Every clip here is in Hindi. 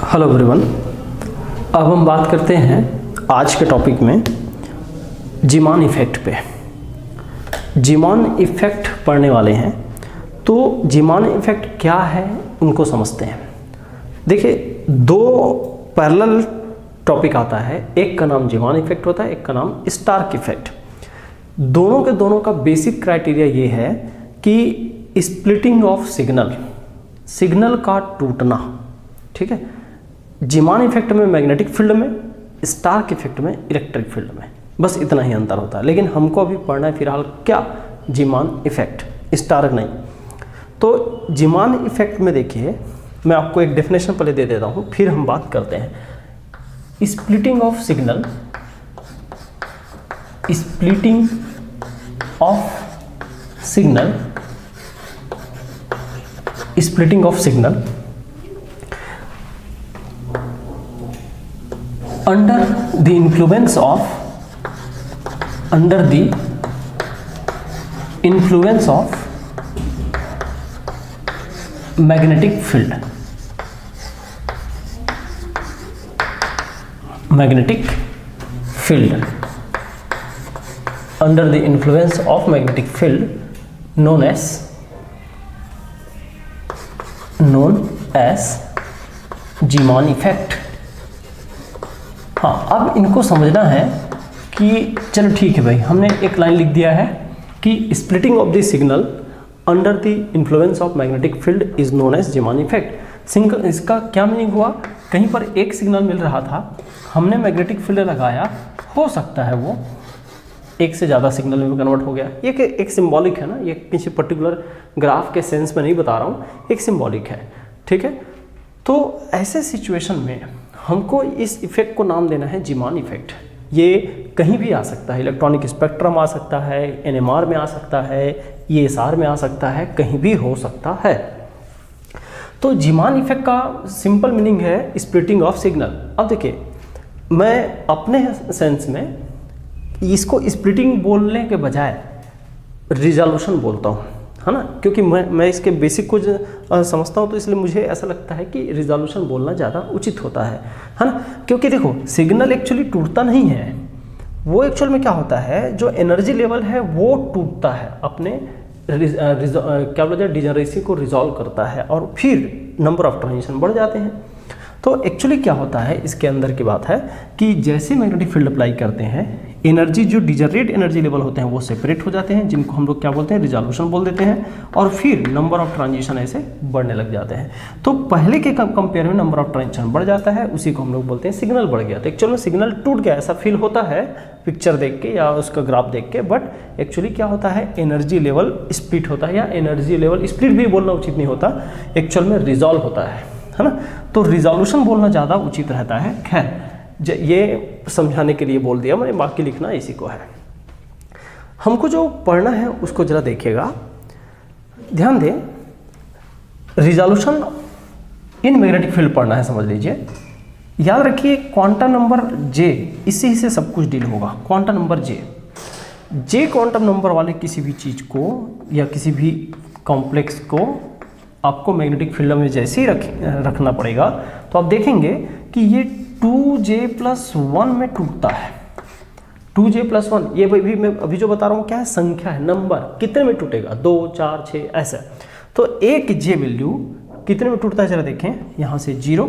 Hello everyone. अब हम बात करते हैं आज के टॉपिक में जीमान इफ़ेक्ट पे। जीमान इफ़ेक्ट पढ़ने वाले हैं, तो जीमान इफ़ेक्ट क्या है उनको समझते हैं। देखिए, दो पैरेलल टॉपिक आता है, एक का नाम जीमान इफ़ेक्ट होता है, एक का नाम स्टार्क इफ़ेक्ट। दोनों के दोनों का बेसिक क्राइटेरिया ये है कि स्प्लिटिंग ऑफ सिग्नल का टूटना, ठीक है। जीमान इफेक्ट में मैग्नेटिक फील्ड में, स्टार्क इफेक्ट में इलेक्ट्रिक फील्ड में, बस इतना ही अंतर होता है। लेकिन हमको अभी पढ़ना है फिलहाल क्या, जीमान इफेक्ट, स्टार्क नहीं। तो जीमान इफेक्ट में देखिए, मैं आपको एक डेफिनेशन पहले दे देता हूँ, फिर हम बात करते हैं। Splitting of signal, splitting of signal, splitting of signal under the influence of magnetic field, under the influence of magnetic field known as Zeeman effect. हाँ, अब इनको समझना है कि चलो ठीक है भाई, हमने एक लाइन लिख दिया है कि splitting of the signal under the influence of magnetic field is known as Zeeman effect. इसका क्या मीनिंग हुआ, कहीं पर एक सिग्नल मिल रहा था, हमने मैग्नेटिक फील्ड लगाया, हो सकता है वो एक से ज़्यादा सिग्नल में कन्वर्ट हो गया। ये एक सिंबॉलिक है ना, ये किसी पर्टिकुलर ग्राफ के सेंस में नहीं बता रहा हूँ, एक सिंबॉलिक है, ठीक है। तो ऐसे सिचुएशन में हमको इस इफेक्ट को नाम देना है जीमान इफेक्ट। ये कहीं भी आ सकता है, इलेक्ट्रॉनिक स्पेक्ट्रम आ सकता है, एनएमआर में आ सकता है, ईएसआर में आ सकता है, कहीं भी हो सकता है। तो जीमान इफेक्ट का सिंपल मीनिंग है स्प्लिटिंग ऑफ सिग्नल। अब देखिए, मैं अपने सेंस में इसको स्प्लिटिंग बोलने के बजाय रिजोल्यूशन बोलता हूँ, है ना, क्योंकि मैं इसके बेसिक को समझता हूँ, तो इसलिए मुझे ऐसा लगता है कि रिजोल्यूशन बोलना ज़्यादा उचित होता है ना। क्योंकि देखो, सिग्नल एक्चुअली टूटता नहीं है, वो एक्चुअल में क्या होता है, जो एनर्जी लेवल है वो टूटता है, अपने क्या बोलते हैं, डिजनरेसी को रिजॉल्व करता है, और फिर नंबर ऑफ ट्रांजिशन बढ़ जाते हैं। तो एक्चुअली क्या होता है, इसके अंदर की बात है कि जैसे मैग्नेटिक फील्ड अप्लाई करते हैं, एनर्जी जो डिजनरेट एनर्जी लेवल होते हैं वो सेपरेट हो जाते हैं, जिनको हम लोग क्या बोलते हैं, रिजोल्यूशन बोल देते हैं, और फिर नंबर ऑफ ट्रांजिशन ऐसे बढ़ने लग जाते हैं। तो पहले के कंपेयर में नंबर ऑफ ट्रांजिशन बढ़ जाता है, उसी को हम लोग बोलते हैं सिग्नल बढ़ गया। तो एक्चुअल में सिग्नल टूट गया ऐसा फील होता है पिक्चर देख के या उसका ग्राफ देख के, बट एक्चुअली क्या होता है, एनर्जी लेवल स्प्लिट होता है, या एनर्जी लेवल स्प्लिट भी बोलना उचित नहीं होता, एक्चुअल में रिजॉल्व होता है ना। तो रिजोल्यूशन बोलना ज़्यादा उचित रहता है। खैर, ये समझाने के लिए बोल दिया मैंने, बाकी लिखना इसी को है। हमको जो पढ़ना है उसको जरा देखिएगा, ध्यान दें। रिजोल्यूशन इन मैग्नेटिक फील्ड पढ़ना है, समझ लीजिए। याद रखिए, क्वांटम नंबर जे, इसी से सब कुछ डील होगा। क्वांटम नंबर जे क्वांटम नंबर वाले किसी भी चीज़ को या किसी भी कॉम्प्लेक्स को आपको मैग्नेटिक फील्ड में जैसे ही रखना पड़ेगा, तो आप देखेंगे कि ये 2j+1 में टूटता है। 2j+1, ये भी मैं अभी जो बता रहा हूँ क्या है, संख्या है, नंबर, कितने में टूटेगा, 2, 4, 6 ऐसा। तो एक j वैल्यू कितने में टूटता है, जरा देखें, यहाँ से 0,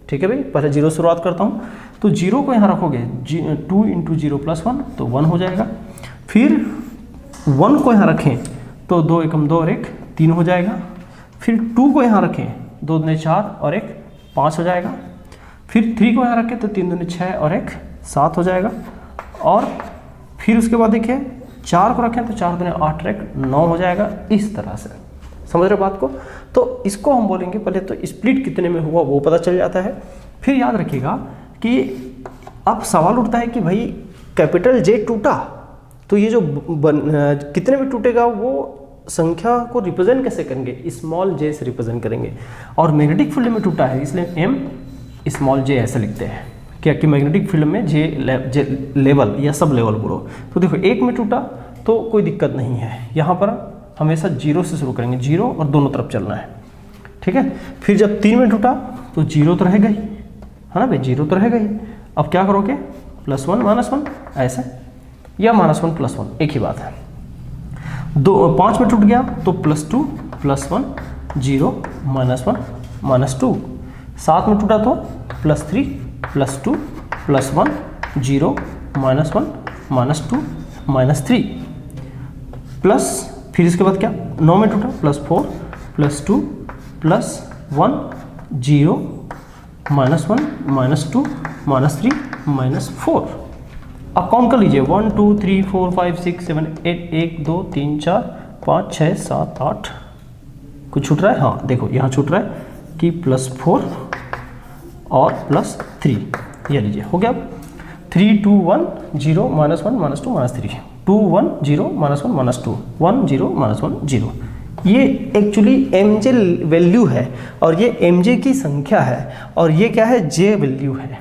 ठीक है भाई, पहले 0 शुरुआत करता हूँ। तो 0 को यहाँ रखोगे, 2 × 0+1 तो 1 हो जाएगा। फिर 1 को यहाँ रखें तो 2 एकम 2 और 1 3 हो जाएगा। फिर 2 को यहाँ रखें, 2 दूनी 4 और 1 5 हो जाएगा। फिर 3 को यहाँ रखें तो 3 दूनी 6 और 1 7 हो जाएगा। और फिर उसके बाद देखिए 4 को रखें तो 4 दूनी 8 और 1 9 हो जाएगा। इस तरह से समझ रहे बात को। तो इसको हम बोलेंगे, पहले तो स्प्लिट कितने में हुआ वो पता चल जाता है। फिर याद रखिएगा कि अब सवाल उठता है कि भाई कैपिटल जे टूटा, तो ये जो कितने में टूटेगा वो संख्या को रिप्रेजेंट कैसे करेंगे, स्मॉल जे से रिप्रेजेंट करेंगे। और मैग्नेटिक फील्ड में टूटा है, इसलिए एम स्मॉल जे ऐसे लिखते हैं क्या कि मैग्नेटिक फील्ड में जे लेवल या सब लेवल बोलो। तो देखो, एक में टूटा तो कोई दिक्कत नहीं है, यहाँ पर हमेशा 0 से शुरू करेंगे, 0 और दोनों तरफ चलना है, ठीक है। फिर जब 3 में टूटा तो 0 तो रहेगा ही, है ना भाई, 0 तो रहेगा ही। अब क्या करोगे, +1 -1 ऐसे, या -1 +1 एक ही बात है। 5 में टूट गया तो +2 +1 0 -1 -2। 7 में टूटा तो +3 +2 +1 0 -1 -2 -3 प्लस, फिर इसके बाद क्या, 9 में टूटा +4 +2 +1 0 -1 -2 -3 -4। अब काउंट कर लीजिए, 1 2 3 4 5 6 7 8 1 2 3 4 5 6 7 8। कुछ छूट रहा है, हाँ देखो यहाँ छूट रहा है कि +4 और +3, ये लीजिए हो गया। 3 2 1 0 -1 -2 -3 2 1 0 -1 -2 1 0 -1 0। ये एक्चुअली mj वैल्यू है और ये mj की संख्या है और ये क्या है, j वैल्यू है।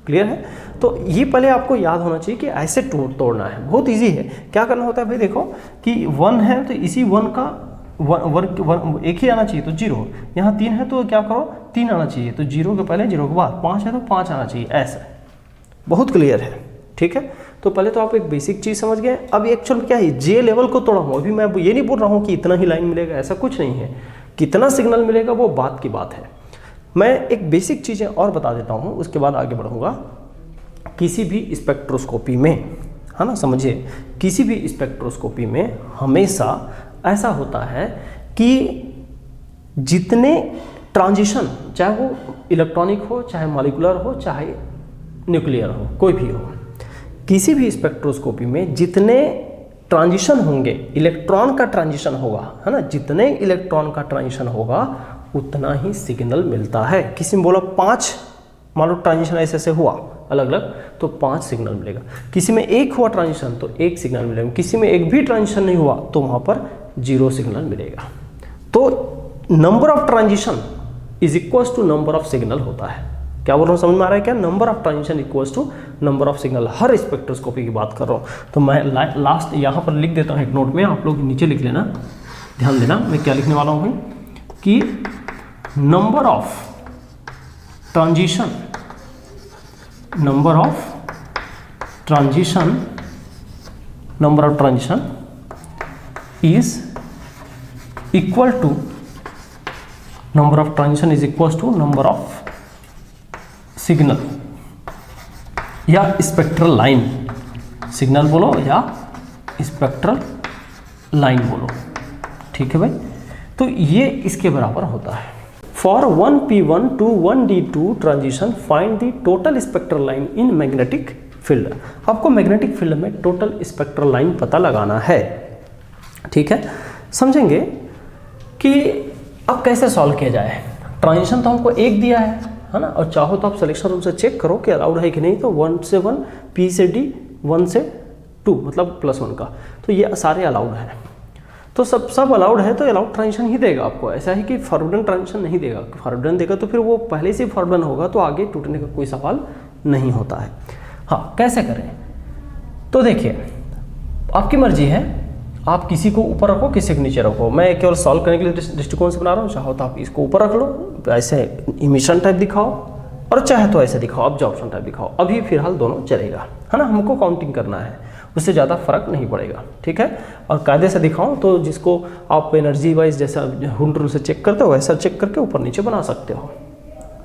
क्लियर है? तो ये पहले आपको याद होना चाहिए कि ऐसे तोड़ना है, बहुत इजी है। क्या करना होता है भाई, देखो कि 1 है तो इसी 1 का 1 एक ही आना चाहिए तो 0। यहाँ 3 है तो क्या करो, 3 आना चाहिए तो 0 के पहले 0 के बाद। 5 है तो 5 आना चाहिए, ऐसा। बहुत क्लियर है, ठीक है। तो पहले तो आप एक बेसिक चीज़ समझ गए। अब एक्चुअल क्या है, जे लेवल को तोड़ा हूँ। अभी मैं ये नहीं बोल रहा हूँ कि इतना ही लाइन मिलेगा, ऐसा कुछ नहीं है। कितना सिग्नल मिलेगा वो बात की बात है। मैं एक बेसिक चीज़ें और बता देता हूँ, उसके बाद आगे बढ़ूँगा। किसी भी स्पेक्ट्रोस्कोपी में, है ना, समझिए, किसी भी स्पेक्ट्रोस्कोपी में हमेशा ऐसा होता है कि जितने ट्रांजिशन, चाहे वो इलेक्ट्रॉनिक हो, चाहे मॉलिक्यूलर हो, चाहे न्यूक्लियर हो, कोई भी हो, किसी भी स्पेक्ट्रोस्कोपी में जितने ट्रांजिशन होंगे, इलेक्ट्रॉन का ट्रांजिशन होगा, है ना, जितने इलेक्ट्रॉन का ट्रांजिशन होगा उतना ही सिग्नल मिलता है। किसी में बोला 5, मान लो ट्रांजिशन ऐसे ऐसे हुआ अलग अलग, तो 5 सिग्नल मिलेगा। किसी में 1 हुआ ट्रांजिशन तो 1 सिग्नल मिलेगा। किसी में एक भी ट्रांजिशन नहीं हुआ तो वहाँ पर 0 सिग्नल मिलेगा। तो number of transition is equals to number of signal होता है। क्या बोल रहा हूँ, समझ में आ रहा है क्या? Number of transition equals to number of signal. हर स्पेक्ट्रोस्कोपी की बात कर रहा हूँ। तो मैं लास्ट यहाँ पर लिख देता हूँ एक नोट में, आप लोग नीचे लिख लेना, ध्यान देना मैं क्या लिखने वाला हूँ कि number of transition, number of transition is equal to number of transition is equal to number of signal या स्पेक्ट्रल लाइन। सिग्नल बोलो या स्पेक्ट्रल लाइन बोलो, ठीक है भाई। तो ये इसके बराबर होता है। For 1p1 to 1d2 transition find the total spectral line in magnetic field. आपको मैग्नेटिक फील्ड में टोटल स्पेक्ट्रल लाइन पता लगाना है, ठीक है। समझेंगे कि अब कैसे सॉल्व किया जाए। ट्रांजिशन तो हमको 1 दिया है ना, और चाहो तो आप सिलेक्शन रूम से चेक करो कि अलाउड है कि नहीं। तो 1 से 1, p से d, 1 से 2 मतलब +1 का, तो ये सारे अलाउड है। तो सब अलाउड है तो अलाउड ट्रांजिशन ही देगा आपको। ऐसा है कि फॉरवर्डन ट्रांजिशन नहीं देगा। फॉरवर्डन देगा तो फिर वो पहले से फॉरवर्डन होगा तो आगे टूटने का कोई सवाल नहीं होता है। हाँ, कैसे करें? तो देखिए, आपकी मर्जी है, आप किसी को ऊपर रखो, किसी को नीचे रखो। मैं केवल सॉल्व करने के लिए दृष्टिकोण से बना रहा हूँ। चाहो तो आप इसको ऊपर रख लो, ऐसे इमिशन टाइप दिखाओ, और चाहे तो ऐसे दिखाओ, अब्जॉर्प्शन टाइप दिखाओ। अभी फिलहाल दोनों चलेगा, है ना। हमको काउंटिंग करना है, उससे ज़्यादा फर्क नहीं पड़ेगा, ठीक है। और कायदे से दिखाऊं तो जिसको आप एनर्जी वाइज जैसा हुंड रूल से चेक करते हो वैसा चेक करके ऊपर नीचे बना सकते हो,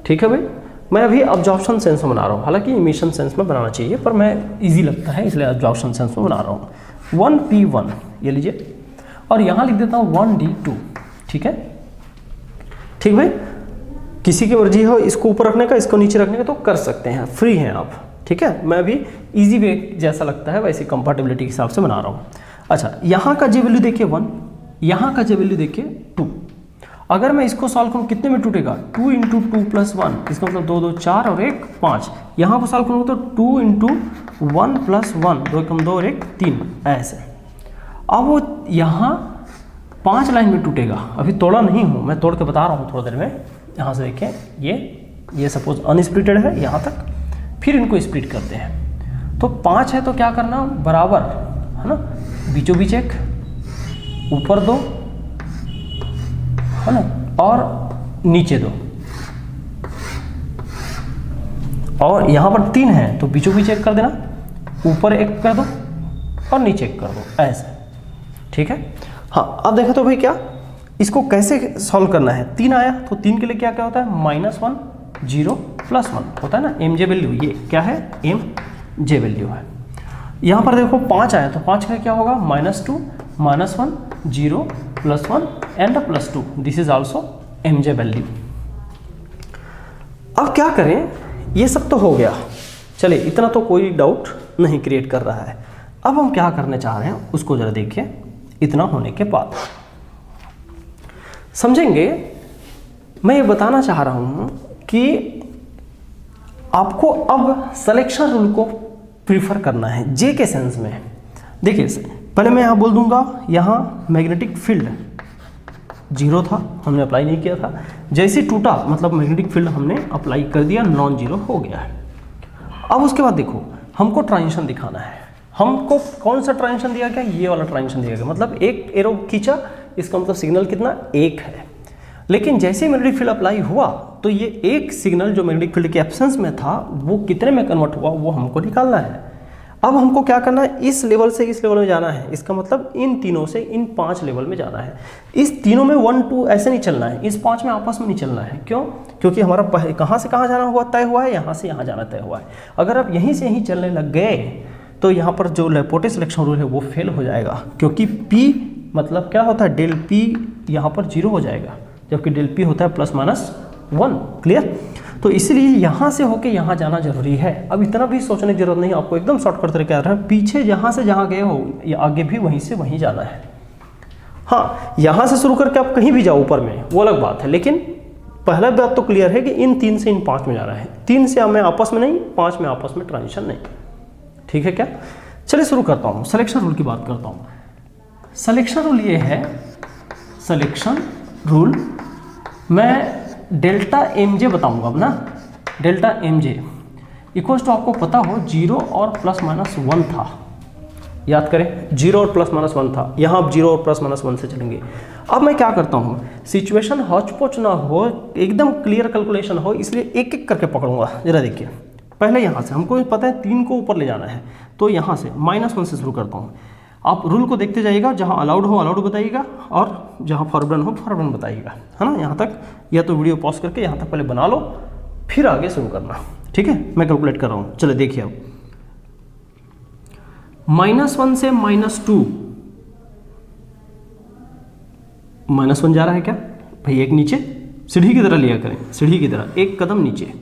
ठीक है भाई। मैं अभी अब्जॉर्प्शन सेंस में बना रहा हूँ, हालांकि इमिशन सेंस में बनाना चाहिए, पर मैं इजी लगता है इसलिए अब्जॉर्प्शन सेंस में बना रहा हूँ। 1p1 ये लीजिए, और यहाँ लिख देता हूँ 1d2, ठीक है। ठीक भाई, किसी की मर्जी हो इसको ऊपर रखने का, इसको नीचे रखने का, तो कर सकते हैं, फ्री हैं आप, ठीक है। मैं भी इजी वे जैसा लगता है वैसे कंफर्टेबिलिटी के हिसाब से बना रहा हूँ। अच्छा, यहाँ का जे वैल्यू देखिए 1, यहाँ का जे वैल्यू देखिए 2। अगर मैं इसको सॉल्व करूँ कितने में टूटेगा? 2 × 2 + 1, इसका मतलब 2 2 4 और 1 5। यहाँ को सॉल्व करूँगा तो 2 × 1 + 1, 2 × 2 और 1 3, ऐसे। अब वो यहाँ 5 लाइन में टूटेगा। अभी तोड़ा नहीं हूँ, मैं तोड़ के बता रहा हूँ थोड़ी देर में। यहाँ से देखें, ये सपोज अनस्प्लिटेड है यहाँ तक, फिर इनको स्प्लिट करते हैं। तो 5 है तो क्या करना, बराबर, है ना, बीचों बीच एक, ऊपर 2, है ना, और नीचे 2। और यहाँ पर 3 है तो बीचों बीच एक कर देना, ऊपर एक कर दो और नीचे एक कर दो, ऐसे, ठीक है। हाँ अब देखो तो भाई क्या इसको कैसे सॉल्व करना है। 3 आया तो 3 के लिए क्या क्या होता है, -1 0 +1 होता है ना, एम जे वैल्यू, ये क्या है, एम जे वैल्यू है। यहाँ पर देखो 5 आया तो 5 का क्या होगा, -2 -1 0 +1 and +2, this is also m j value. अब क्या करें, ये सब तो हो गया, चलिए इतना तो कोई डाउट नहीं क्रिएट कर रहा है। अब हम क्या करने चाह रहे हैं उसको जरा देखिए। इतना होने के बाद समझेंगे, मैं ये बताना चाह रहा हूं कि आपको अब सिलेक्शन रूल को प्रीफर करना है जे के सेंस में। देखिए पहले मैं यहाँ बोल दूंगा, यहाँ मैग्नेटिक फील्ड 0 था, हमने अप्लाई नहीं किया था, जैसे टूटा मतलब मैग्नेटिक फील्ड हमने अप्लाई कर दिया, नॉन जीरो हो गया है। अब उसके बाद देखो हमको ट्रांजिशन दिखाना है, हमको कौन सा ट्रांजिशन दिया गया, ये वाला ट्रांजिशन दिया गया, मतलब एक एरो खींचा, इसका मतलब सिग्नल कितना, 1 है। लेकिन जैसे मैग्नेटिक फील्ड अप्लाई हुआ तो ये एक सिग्नल जो मैग्नेटिक फील्ड के एब्सेंस में था वो कितने में कन्वर्ट हुआ वो हमको निकालना है। अब हमको क्या करना है, इस लेवल से इस लेवल में जाना है, इसका मतलब इन तीनों से इन 5 लेवल में जाना है। इस तीनों में 1 2 ऐसे नहीं चलना है, इस 5 में आपस में नहीं चलना है। क्यों? क्योंकि हमारा कहाँ से कहाँ जाना हुआ तय हुआ है, यहाँ से यहाँ जाना तय हुआ है। अगर आप यहीं से यहीं चलने लग गए तो यहाँ पर जो लेपोटे सिलेक्शन रूल है वो फेल हो जाएगा, क्योंकि P मतलब क्या होता है, डेल P यहाँ पर 0 हो जाएगा, जबकि डेल P होता है +-1। क्लियर? तो इसलिए यहाँ से होके यहाँ जाना जरूरी है। अब इतना भी सोचने की जरूरत नहीं, आपको एकदम शॉर्टकट तरीके आ रहा है, पीछे जहाँ से जहाँ गए हो या आगे भी वहीं से वहीं जाना है। हाँ, यहाँ से शुरू करके आप कहीं भी जाओ ऊपर में, वो अलग बात है, लेकिन पहला बात तो क्लियर है कि इन 3 से इन 5 में जाना है। 3 से मैं आपस में नहीं, 5 में आपस में ट्रांजिशन नहीं। ठीक है क्या? चलिए शुरू करता हूँ, सिलेक्शन रूल की बात करता हूँ। सिलेक्शन रूल ये है, सिलेक्शन रूल मैं डेल्टा एम जे बताऊँगा अब ना। Delta m j equals to आपको पता हो 0 और +-1 था, याद करें 0 और +-1 था, यहाँ अब 0 और +-1 से चलेंगे। अब मैं क्या करता हूँ, सिचुएशन हौच-पौच ना हो, एकदम क्लियर कैलकुलेशन हो, इसलिए एक एक करके पकड़ूंगा। जरा देखिए, पहले यहाँ से हमको पता है 3 को ऊपर ले जाना है, तो यहाँ से -1 से शुरू करता हूँ। आप रूल को देखते जाइएगा, जहाँ अलाउड हो अलाउड बताइएगा और जहाँ फॉरवर्डन हो फॉरवर्डन बताइएगा, है ना। यहाँ तक या तो वीडियो पॉज करके यहाँ तक पहले बना लो, फिर आगे शुरू करना। ठीक है, मैं कैलकुलेट कर रहा हूँ। चलो देखिए, अब -1 से -2, -1 जा रहा है क्या भाई, एक नीचे सीढ़ी की तरह लिया करें, सीढ़ी की तरह एक कदम नीचे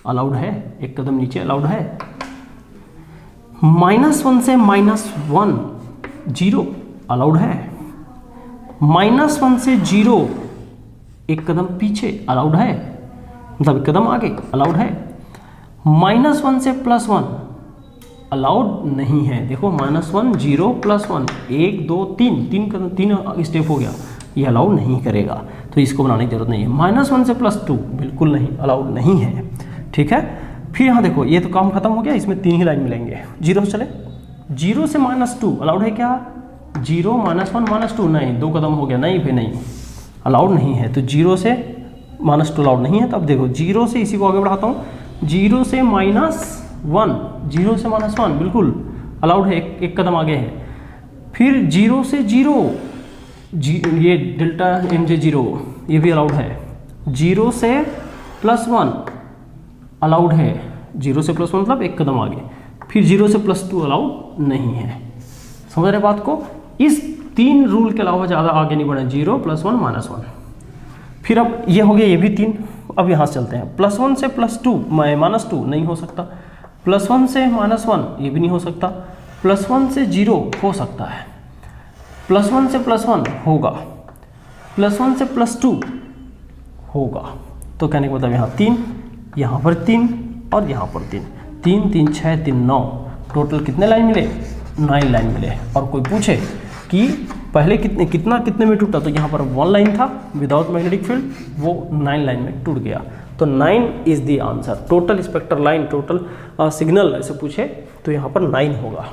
अलाउड है, एक कदम नीचे अलाउड है। -1 से -1 0 अलाउड है। -1 से 0 एक कदम पीछे अलाउड है, मतलब एक कदम आगे अलाउड है। -1 से +1 अलाउड नहीं है। देखो -1 0 +1 1 2 3 कदम, 3 स्टेप हो गया, ये अलाउड नहीं करेगा, तो इसको बनाने की जरूरत नहीं है। -1 से +2 बिल्कुल नहीं, अलाउड नहीं है। ठीक है, फिर यहाँ देखो, ये तो काम खत्म हो गया, इसमें 3 ही लाइन मिलेंगे। 0 से चले, 0 से -2 अलाउड है क्या? 0 -1 -2 नहीं, 2 कदम हो गया, नहीं भाई नहीं, अलाउड नहीं है। तो 0 से -2 अलाउड नहीं है। तो अब देखो 0 से इसी को आगे बढ़ाता हूँ, 0 से -1, 0 से -1 बिल्कुल अलाउड है, एक कदम आगे है। फिर 0 से 0, ये डेल्टा एम जे 0 ये भी अलाउड है। 0 से +1 अलाउड है, 0 से +1 मतलब एक कदम आगे। फिर 0 से +2 अलाउड नहीं है। समझ रहे बात को? इस 3 रूल के अलावा ज़्यादा आगे नहीं बढ़े, 0 +1 -1। फिर अब ये हो गया, ये भी 3। अब यहाँ से चलते हैं, +1 से +2 -2 नहीं हो सकता, +1 से -1 ये भी नहीं हो सकता, +1 से 0 हो सकता है, +1 से +1 होगा, +1 से +2 होगा। तो कहने का मतलब यहाँ 3, यहाँ पर 3 और यहाँ पर 3, 3 3 6 3 9, टोटल कितने लाइन मिले? 9 लाइन मिले। और कोई पूछे कि पहले कितने में टूटा, तो यहाँ पर 1 लाइन था विदाउट मैग्नेटिक फील्ड, वो 9 लाइन में टूट गया। तो 9 is the answer. Total spectral line, total signal ऐसे पूछे तो यहाँ पर 9 होगा।